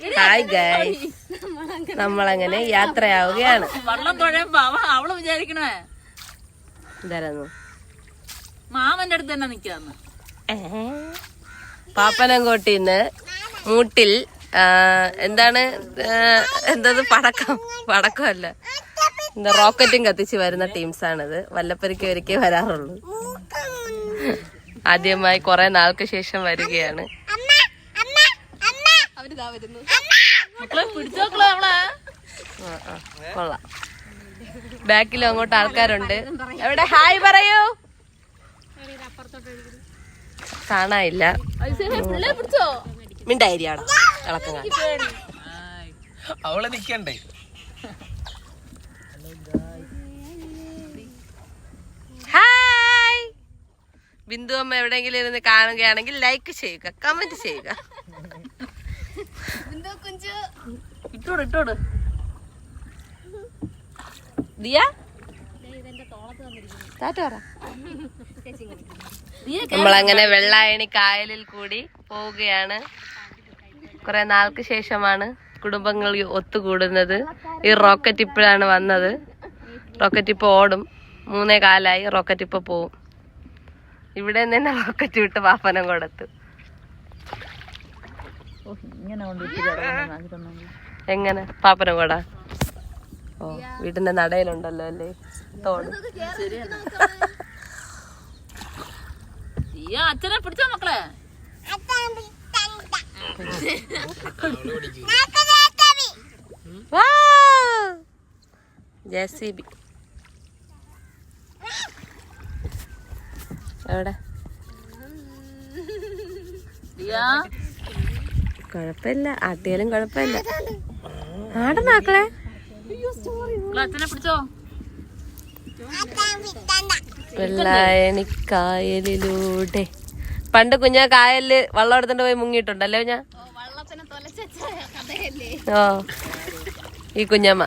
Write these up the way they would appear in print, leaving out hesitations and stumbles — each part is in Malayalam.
ഹായ് ഗൈസ്, നമ്മളങ്ങനെ യാത്രയാവുകയാണ്. വള്ളം തുഴയുമ്പോ അവള് വിചാരിക്കണേ എന്തായിരുന്നു മാമന്റെ അടുത്ത് തന്നെ നിക്കാന്ന്. പാപ്പനംകോട്ടിന്ന് മൂട്ടിൽ എന്താണ് എന്തത് പടക്കമല്ല, എന്താ റോക്കറ്റും കത്തിച്ച് വരുന്ന ടീംസാണിത്. വല്ലപ്പരിക്ക് ഒരിക്കൽ വരാറുള്ളൂ. ആദ്യമായി കുറെ നാൾക്ക് ശേഷം വരികയാണ്. കൊള്ളാം. ബാക്കിലും അങ്ങോട്ട് ആൾക്കാരുണ്ട്. എവിടെ ഹായ് പറയൂ. കാണാനില്ല. മിണ്ടായിരിയാടാ ഇളക്കം. അവളെ നിക്കണ്ടേ? ഹായ്. ബിന്ദു അമ്മ എവിടെയെങ്കിലും ഇരുന്ന് കാണുകയാണെങ്കിൽ ലൈക്ക് ചെയ്യുക, കമന്റ് ചെയ്യുക. ഇട്ടോട് ദിയ നമ്മളങ്ങനെ വെള്ളായണി കായലിൽ കൂടി പോവുകയാണ്. കുറെ നാൾക്ക് ശേഷമാണ് കുടുംബങ്ങൾ ഒത്തുകൂടുന്നത്. ഈ റോക്കറ്റ് ഇപ്പോഴാണ് വന്നത്. റോക്കറ്റ് ഇപ്പൊ ഓടും. 3:15 റോക്കറ്റ് ഇപ്പൊ പോവും. ഇവിടെ തന്നെ റോക്കറ്റ് വിട്ട് പാപ്പനംകോടത്ത്. എങ്ങനെ പാപ്പനംകോട? ഓ, വീടിന്റെ നടയിലുണ്ടല്ലോ അല്ലേ തോട്. അച്ഛനെ പിടിച്ചോ മക്കളെ. JCB എവിടെ? കൊഴപ്പില്ല, ആട്ടിയാലും കൊഴപ്പില്ല. ആടനാക്കളെ അച്ഛനെ പിടിച്ചോ. വെള്ളായണിക്കായലിലൂടെ പണ്ട് കുഞ്ഞാ കായലില് വള്ളം എടുത്തോണ്ട് പോയി മുങ്ങിയിട്ടുണ്ടല്ലോ ഞാൻ. ഓ, ഈ കുഞ്ഞമ്മ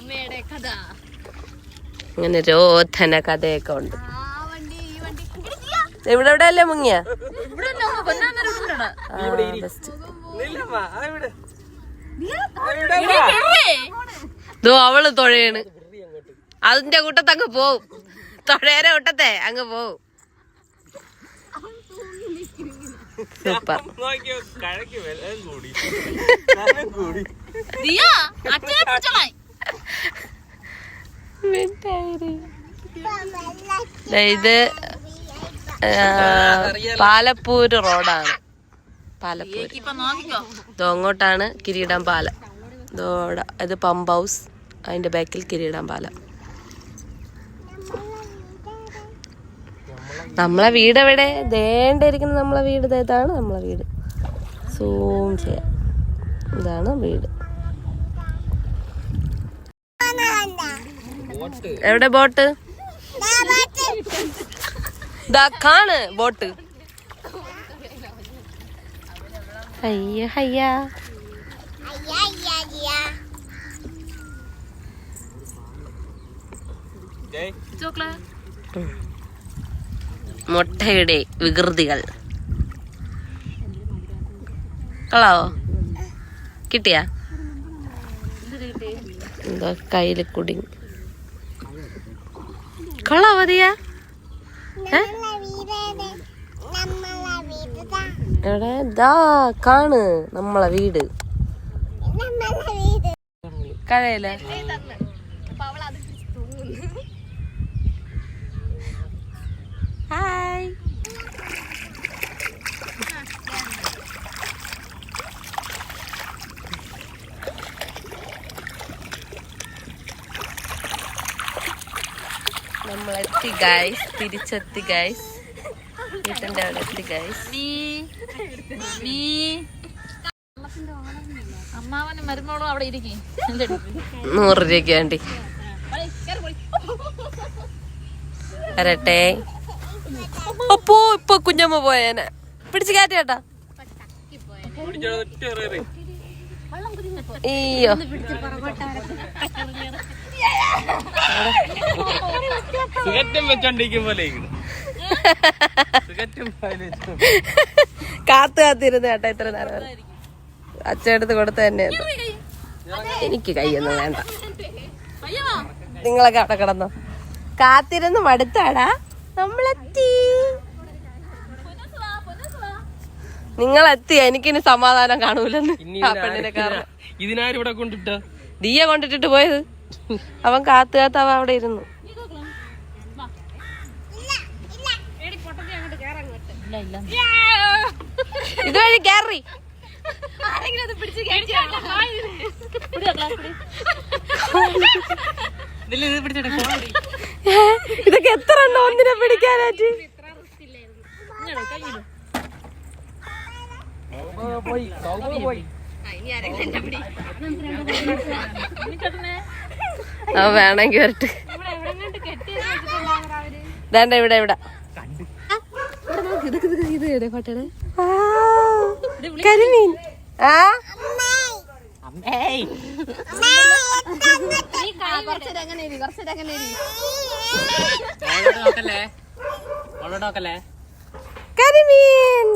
അങ്ങനെ രോധന കഥയൊക്കെ ഉണ്ട്. ഇവിടെ എവിടെ അല്ലേ മുങ്ങിയ? അവള് തുഴയാണ്. അതിന്റെ കൂട്ടത്തങ്ങ് പോവും. തുഴയുടെ കൂട്ടത്തെ അങ്ങ് പോവും. സൂപ്പർ. ഇത് പാലപ്പൂര് റോഡാണ്. പാലപ്പൂര് അങ്ങോട്ടാണ് കിരീടം പാലം. ഇത് പമ്പ് ഹൗസ്, അതിന്റെ ബാക്കിൽ കിരീടം പാലം. നമ്മളെ വീട് എവിടെ? ദേണ്ടിരിക്കുന്ന നമ്മളെ വീട്. ഇതാണ് നമ്മളെ വീട്. സൂം ചെയ്യാം. ഇതാണ് വീട്. എവിടെ ബോട്ട്? കാണ് ബോട്ട്. ഹയ്യ ഹയ്യ. മുട്ടയുടെ വികൃതികൾ. കളാവോ? കിട്ടിയാ? എന്താ കയ്യില് കുടുങ്ങി. കളാവോ ദിയാ? എവിടെ? ദാ കാണ് നമ്മളെ വീട്. കഴയില്ല. ഹായ്. നമ്മളെത്തി ഗൈസ്, തിരിച്ചെത്തി ഗൈസ്. വീട്ടിന്റെ അവിടെ എത്തി ഗൈസ്. അമ്മാവനും മരുമോളും അവിടെ ഇരിക്കും. 100 രൂപയ്ക്ക് വേണ്ടി വരട്ടെ. അപ്പോ ഇപ്പൊ കുഞ്ഞമ്മ പോയേനെ. പിടിച്ച് കയറ്റേട്ടാ. അയ്യോ, കാത്തിരുന്ന് കേട്ടാ ഇത്ര നേരം. അച്ഛടുത്ത് കൊടുത്ത തന്നെ എനിക്ക് കൈയൊന്നും വേണ്ട. നിങ്ങളൊക്കെ അവിടെ കിടന്നോ. കാത്തിരുന്ന് മടുത്താടാ. നമ്മളെത്തി. നിങ്ങളെത്തി. എനിക്കിനി സമാധാനം കാണൂലെന്ന് ആ പെണ്ണിനെ കാരണം. ഇതിനാരിവിടെ കൊണ്ടിട്ട ദിയ കൊണ്ടിട്ടിട്ട് പോയത്. അവൻ കാത്ത് അവൻ അവിടെ ഇരുന്നു. ഇതുവഴി കേറി. ഇതൊക്കെ എത്ര എണ്ണം ഒന്നിനെ പിടിക്കാനായിട്ട്. അവ വേണമെങ്കിൽ വരട്ടെ. ഇതാണ്ട ഇവിടെ ഇവിടെ കരിമീൻ. ആ കരിമീൻ